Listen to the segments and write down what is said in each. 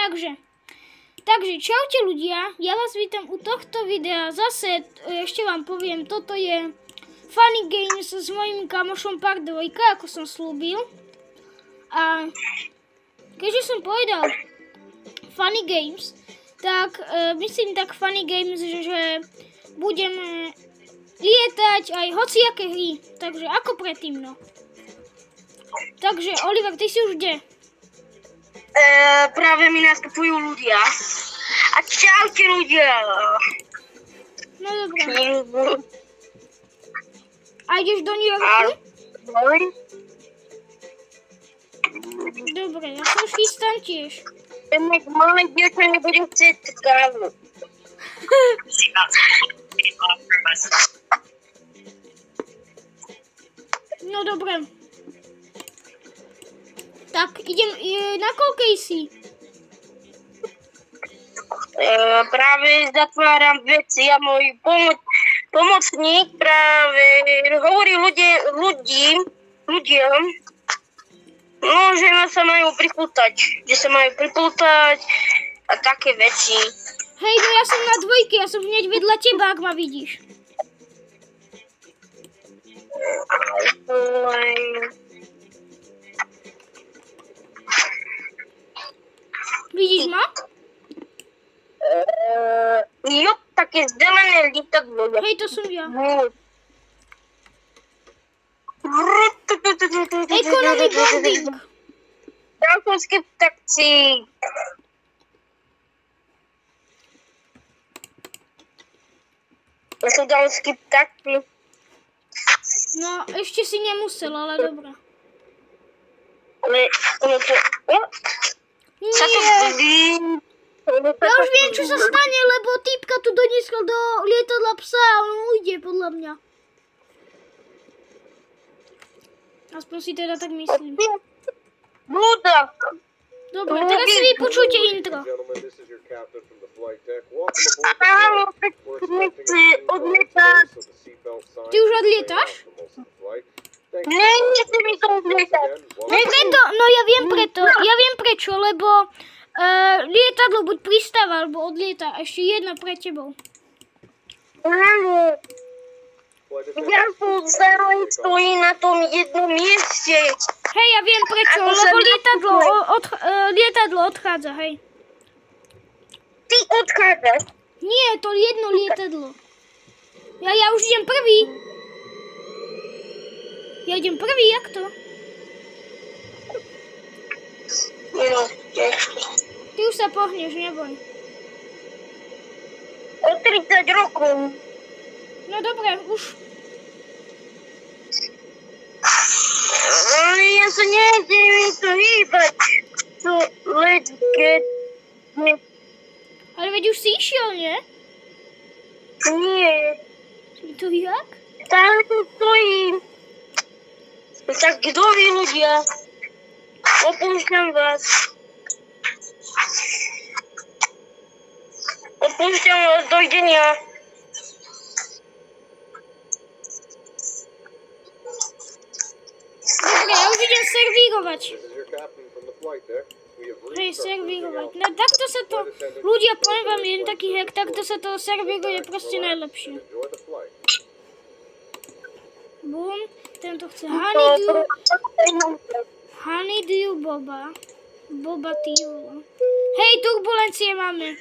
Takže čaute ľudia, ja vás vítam u tohto videa. Zase ešte vám poviem, toto je Funny Games s mojím kamošom Part 2, ako som slúbil. A keďže som povedal Funny Games, tak myslím tak Funny Games, že budeme lietať aj hociaké hry. Takže ako predtým, no. Takže Oliver, ty si už kde? Práve mi nastupujú ľudia. A čaute ľudia. No dobré. A ideš do New Yorku? Dobre, ja sa už chystám tiež. Malé dievča nebudem chcieť kávu. No dobré. Tak idem, na koľkej si? Práve zatváram veci a môj pomocník práve hovorí ľuďom, no, že sa majú pripútať, a také veci. Hej, no ja som na dvojke, ja som hneď vedľa teba, ak ma vidíš. Vidíš ma? Jo, také zelené lietadlo. Hej, to som ja. Economy boarding. Ďalší taxík. Ja som dal skip taxi. No, ešte si nemusel, ale dobré. Ale ono to... Sa to blbí. Ja už viem, čo sa stane, lebo týpka tu doniesol do lietadla psa a on ujde, podľa mňa. Aspoň si teda tak myslím. Blúda. Dobre, teraz si vypočujte intro. Áno, tak nechce odlietať. Ty už odlietaš? Nechce mi to odlietať. Preto, no ja viem prečo, lebo lietadlo buď pristáva, alebo odlieta. Ešte jedno pre tebou. Áno. Ja som stále stojí na tom jednom mieste. Hej, ja viem prečo, lebo lietadlo odchádza, hej. Ty odchádzaš? Nie, to jedno lietadlo. Ja už idem prvý. Ja idem prvý, jak to? No, Ty už sa pohneš, neboj. o 30 rokov. No dobre, už. Ja sa nejdem to hýbať. So, let's get... Ale veď už si išiel, nie? Nie. To jak? Stále tu stojím. Tak kto vy ľudia? Opúšťam vás. Dovidenia. Dobre, ja už idem servírovať. Hej, servírovať. No takto sa to, ľudia, poviem vám jeden taký hack, takto sa to servíruje proste najlepšie. Bum, tento chce honeydew boba. Boba tiu. Hej, turbulencie máme.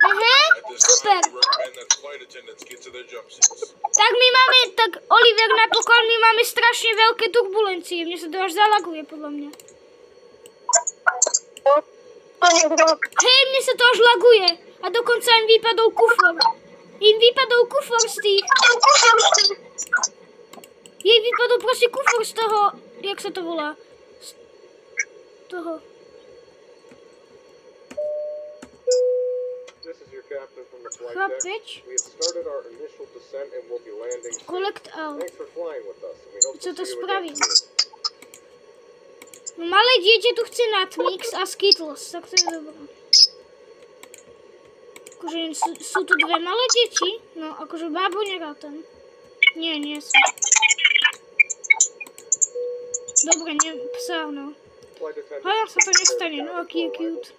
Aha, super. Tak my máme, tak Oliver napokon, my máme strašne veľké turbulencie. Mne sa to až zalaguje, podľa mňa. Hej, mne sa to až laguje. A dokonca im vypadol kufor. Z tých. Jej vypadol proste kufor z toho, jak sa to volá? Z toho. Chápeč? Collect out. Co to spravím? No malé dieťa tu chce Natmix a Skittles, tak to je dobré. Akože sú tu dve malé deti, no akože bábo nerátam. Nie, nie som. Dobre, psa, no. Hádam sa to nestane, no aký je cute.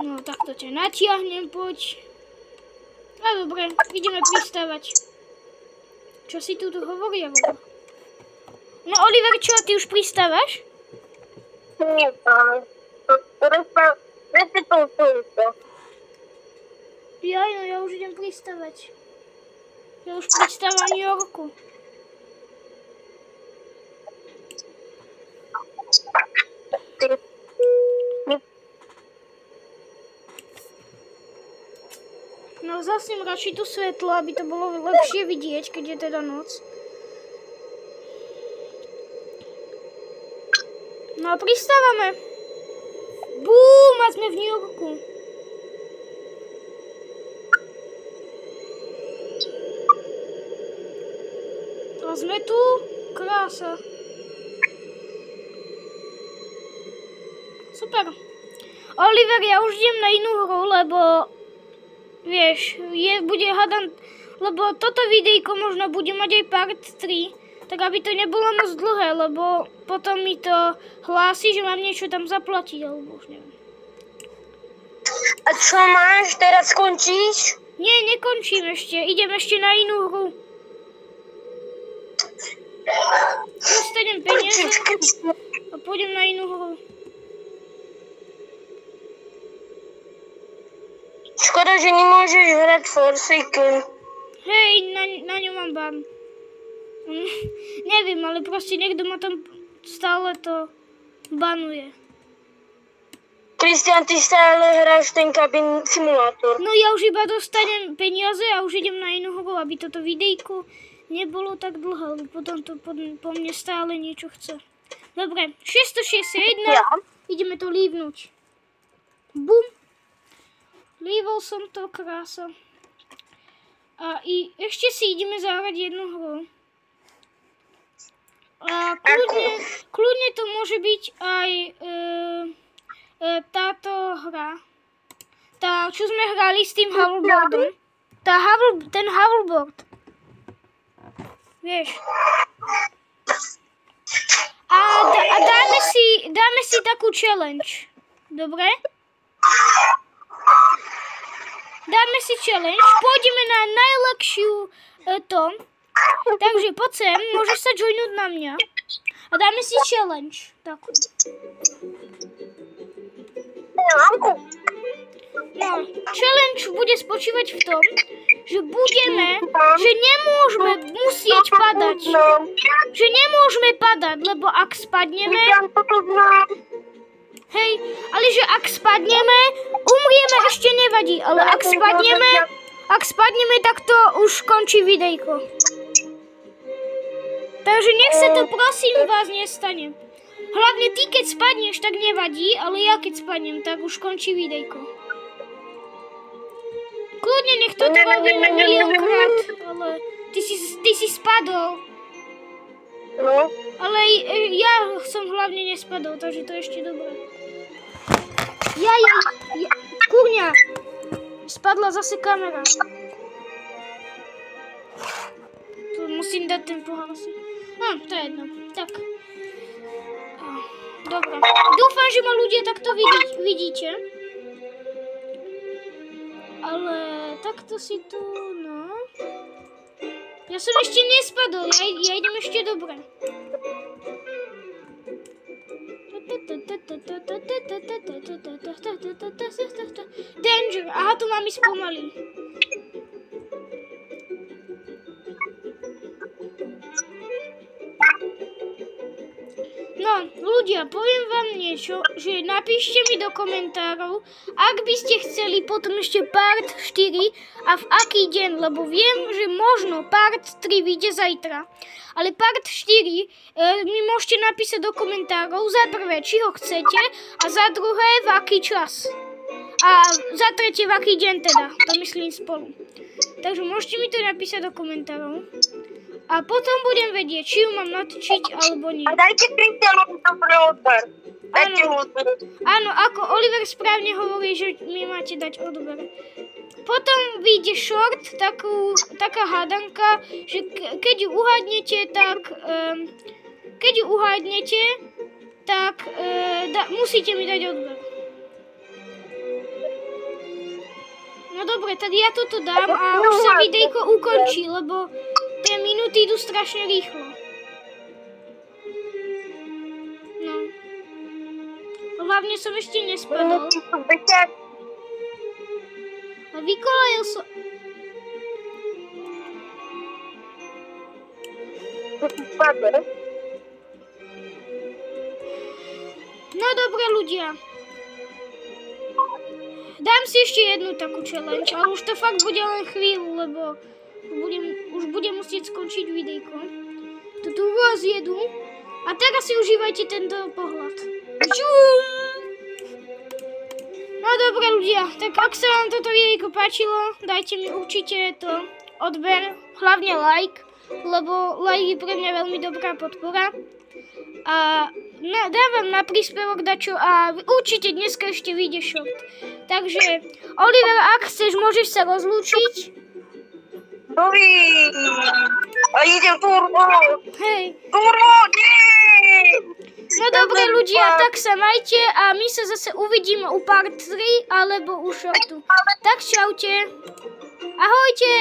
No, takto ťa natiahnem, poď. A dobre, ideme pristávať. Čo si tu hovoria? No, Oliver, čo, ty už pristávaš? Nie, pán. Ja už idem pristávať. Ja už pristávam v New Yorku. No zasním radšej tu svetlo, aby to bolo lepšie vidieť, keď je teda noc. No a pristávame. Bum, a sme v New Yorku. A sme tu. Krása. Super. Oliver, ja už idem na inú hru, lebo vieš, bude hádam, lebo toto videjko možno bude mať aj part 3, tak aby to nebolo moc dlhé, lebo potom mi to hlási, že mám niečo tam zaplatiť, alebo už neviem. A čo máš? Teraz skončíš? Nie, nekončím ešte, idem ešte na inú hru. Dostanem peniaze a pôjdem na inú hru. Škoda, že nemôžeš hrať Forsaken. Hej, na ňu mám ban. Neviem, ale proste niekto ma tam stále to banuje. Kristián, ty stále hráš ten kabin simulátor. No ja už iba dostanem peniaze a už idem na inú hru, aby toto videjko nebolo tak dlhé, lebo potom to po mne stále niečo chce. Dobre, 661, ja. Ideme to lívnuť. Bum. Lívol som to, krása. A ešte si ideme zahrať jednu hru. A kľudne to môže byť aj táto hra. Tá, čo sme hrali s tým hoverboardom. Ten hoverboard. Vieš. A dáme si takú challenge. Dobre? Dáme si challenge, pôjdeme na najlepšiu takže poď sem, môžeš sa joinúť na mňa a dáme si challenge. Takú. No, challenge bude spočívať v tom, že nemôžeme musieť padať. Že nemôžeme padať, lebo ak spadneme... Hej, ale že ak spadneme, umrieme, ešte nevadí, ale ak spadneme, tak to už končí videjko. Takže nech sa to prosím vás nestane. Hlavne ty, keď spadneš, tak nevadí, ale ja keď spadnem, tak už končí videjko. Kľudne nech toto robíme miliónkrát, ale ty si spadol. No. Ale ja som hlavne nespadol, takže to je ešte dobré. Kurňa, spadla zase kamera. Tu musím dať ten pohár asi. To je jedno. Tak. Dobre. Dúfam, že ma ľudia takto vidíte. Ale takto si tu, no. Ja som ešte nespadol, ja idem ešte dobre. Danger, aha, tu mám ísť pomaly. No, ľudia, poviem vám niečo, že napíšte mi do komentárov, ak by ste chceli potom ešte part 4 a v aký deň, lebo viem, že možno part 3 vyjde zajtra. Ale part 4 mi môžete napísať do komentárov za prvé, či ho chcete a za druhé, v aký čas. A za tretie, v aký deň teda, to myslím spolu. Takže môžete mi to napísať do komentárov. A potom budem vedieť, či ju mám natočiť, alebo nie. A dajte Kristiánovi dobrý odber. Dajte mu odber. Áno, ako Oliver správne hovorí, že mi máte dať odber. potom vyjde short, taká hádanka, že keď ju uhádnete, tak musíte mi dať odber. No dobre, tak ja toto dám a už sa videjko ukončí, lebo tie minúty idú strašne rýchlo. No. Hlavne som ešte nespadol. Vykolajil som... No dobre ľudia. Dám si ešte jednu takú challenge, ale už to fakt bude len chvíľu, lebo už budem musieť skončiť videjko. To tu rozjedu. A teraz si užívajte tento pohľad. No dobre ľudia, tak ak sa vám toto videjko páčilo, dajte mi určite to odber, hlavne like, lebo like je pre mňa veľmi dobrá podpora. A dávam na príspevok dačo a určite dneska ešte vyjde short. Takže, Oliver, ak chceš, môžeš sa rozlúčiť. Dobrý. A idem turbo. Hej. Turbo, nie. No dobre ľudia, tak sa majte a my sa zase uvidíme u part 3 alebo u shortu. Tak čaute. Ahojte.